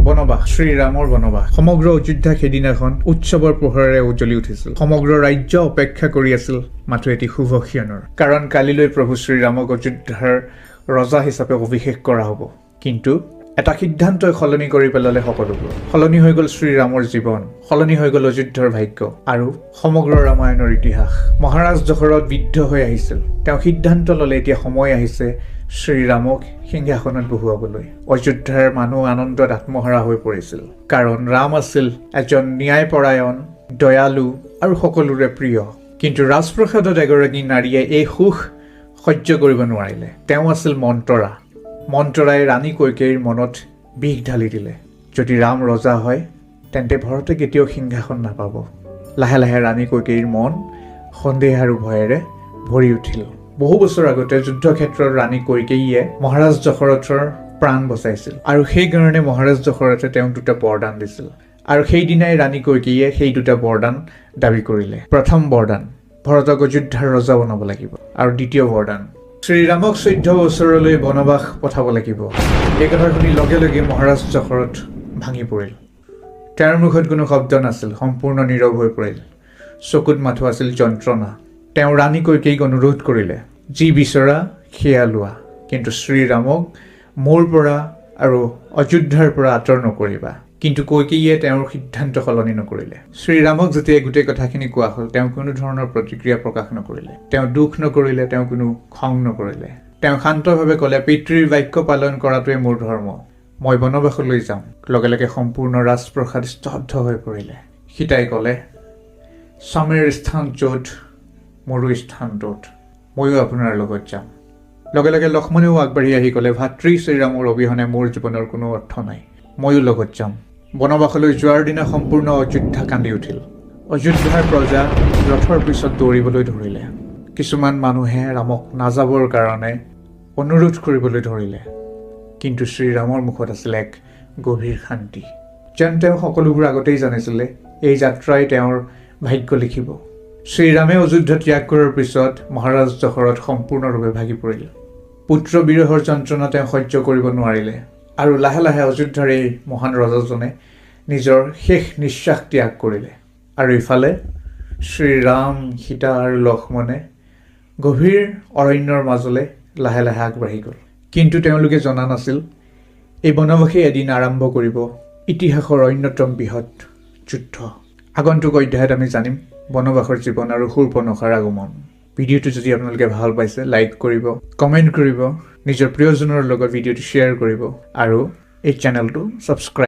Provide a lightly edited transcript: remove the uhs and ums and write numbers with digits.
বনবাস শ্ৰীৰামৰ বনবাস সমগ্ৰ অযোধ্যা সেইদিনাখন উৎসৱৰ পোহৰেৰে উজ্বলি উঠিছিল সমগ্ৰ ৰাজ্য অপেক্ষা কৰি আছিল মাথো এটি শুভ ক্ষণৰ কাৰণ কালিলৈ প্ৰভু শ্ৰীৰামক অযোধ্যাৰ ৰজা হিচাপে অভিষেক কৰা হ'ব কিন্তু এটা সিদ্ধান্তই সলনি কৰি পেলালে সকলোবোৰ সলনি হৈ গ'ল শ্ৰীৰামৰ জীৱন সলনি হৈ গ'ল অযোধ্যাৰ ভাগ্য আৰু সমগ্ৰ ৰামায়ণৰ ইতিহাস মহাৰাজ দশৰথ বৃদ্ধ হৈ আহিছিল তেওঁ সিদ্ধান্ত ল'লে এতিয়া সময় আহিছে শ্ৰীৰামক সিংহাসনত বহুৱাবলৈ অযোধ্যাৰ মানুহ আনন্দত আত্মহাৰা হৈ পৰিছিল কাৰণ ৰাম আছিল এজন ন্যায়পৰায়ণ দয়ালু আৰু সকলোৰে প্ৰিয় কিন্তু ৰাজপ্ৰসাদত এগৰাকী নাৰীয়ে এই সুখ সহ্য কৰিব নোৱাৰিলে তেওঁ আছিল মন্তৰাই ৰাণী কৈকেয়ীৰ মনত বিষ ঢালি দিলে যদি ৰাম ৰজা হয় তেন্তে ভৰতে কেতিয়াও সিংহাসন নাপাব লাহে লাহে ৰাণী কৈকেয়ীৰ মন সন্দেহ আৰু ভয়েৰে ভৰি উঠিল বহু বছৰ আগতে যুদ্ধক্ষেত্ৰৰ ৰাণী কৈকেয়ীয়ে মহাৰাজ দশৰথৰ প্ৰাণ বচাইছিল আৰু সেইকাৰণে মহাৰাজ দশৰথে তেওঁক দুটা বৰদান দিছিল আৰু সেইদিনাই ৰাণী কৈকেয়ীয়ে সেই দুটা বৰদান দাবী কৰিলে প্ৰথম বৰদান ভৰতক অযোধ্যাৰ ৰজা বনাব লাগিব আৰু দ্বিতীয় বৰদান শ্ৰীৰামক 14 বছৰলৈ বনবাস পঠাব লাগিব এই কথা শুনি লগে লগে মহাৰাজ দশৰথ ভাঙি পৰিল তেওঁৰ মুখত কোনো শব্দ নাছিল সম্পূৰ্ণ নীৰৱ হৈ পৰিল চকুত মাথো আছিল যন্ত্ৰণা তেওঁ ৰাণী কৈকেয়ীক অনুৰোধ কৰিলে যি বিচৰা সেয়া লোৱা কিন্তু শ্ৰীৰামক মোৰ পৰা আৰু অযোধ্যাৰ পৰা আঁতৰ নকৰিবা কিন্তু কৈকেয়ীয়ে তেওঁৰ সিদ্ধান্ত সলনি নকৰিলে শ্ৰীৰামক যেতিয়া গোটেই কথাখিনি কোৱা হ'ল তেওঁ কোনো ধৰণৰ প্ৰতিক্ৰিয়া প্ৰকাশ নকৰিলে তেওঁ দুখ নকৰিলে তেওঁ কোনো খং নকৰিলে তেওঁ শান্তভাৱে ক'লে পিতৃৰ বাক্য পালন কৰাটোৱে মোৰ ধৰ্ম মই বনবাসলৈ যাম লগে লগে সম্পূৰ্ণ ৰাজপ্ৰসাদ স্তব্ধ হৈ পৰিলে সীতাই ক'লে স্বামীৰ স্থান য'ত মোৰো স্থান ত'ত ময়ো আপোনাৰ লগত যাম লগে লগে লক্ষ্মণেও আগবাঢ়ি আহি ক'লে ভাতৃ শ্ৰীৰামৰ অবিহনে মোৰ জীৱনৰ কোনো অৰ্থ নাই ময়ো লগত যাম বনবাসলৈ যোৱাৰ দিনা সম্পূৰ্ণ অযোধ্যা কান্দি উঠিল অযোধ্যাৰ প্ৰজা ৰথৰ পিছত দৌৰিবলৈ ধৰিলে কিছুমান মানুহে ৰামক নাযাবৰ কাৰণে অনুৰোধ কৰিবলৈ ধৰিলে কিন্তু শ্ৰীৰামৰ মুখত আছিল এক গভীৰ শান্তি যেন তেওঁ সকলোবোৰ আগতেই জানিছিলে এই যাত্ৰাই তেওঁৰ ভাগ্য লিখিব শ্ৰীৰামে অযোধ্যা ত্যাগ কৰাৰ পিছত মহাৰাজ দশৰথ সম্পূৰ্ণৰূপে ভাগি পৰিল পুত্ৰ বিৰহৰ যন্ত্ৰণা তেওঁ সহ্য কৰিব নোৱাৰিলে আৰু লাহে লাহে অযোধ্যাৰ এই মহান ৰজাজনে নিজৰ শেষ নিশ্বাস ত্যাগ কৰিলে আৰু ইফালে শ্ৰীৰাম সীতা আৰু লক্ষ্মণে গভীৰ অৰণ্যৰ মাজলৈ লাহে লাহে আগবাঢ়ি গ'ল কিন্তু তেওঁলোকে জনা নাছিল এই বনবাসে এদিন আৰম্ভ কৰিব ইতিহাসৰ অন্যতম বৃহৎ যুদ্ধ আগন্তুক অধ্যায়ত আমি জানিম বনবাসৰ জীৱন আৰু শূৰ্পণখাৰ আগমন ভিডিঅ'টো যদি আপোনালোকে ভাল পাইছে লাইক কৰিব কমেণ্ট কৰিব নিজৰ প্ৰিয়জনৰ লগত ভিডিঅ'টো শ্বেয়াৰ কৰিব আৰু এই চেনেলটো ছাবস্ক্ৰাইব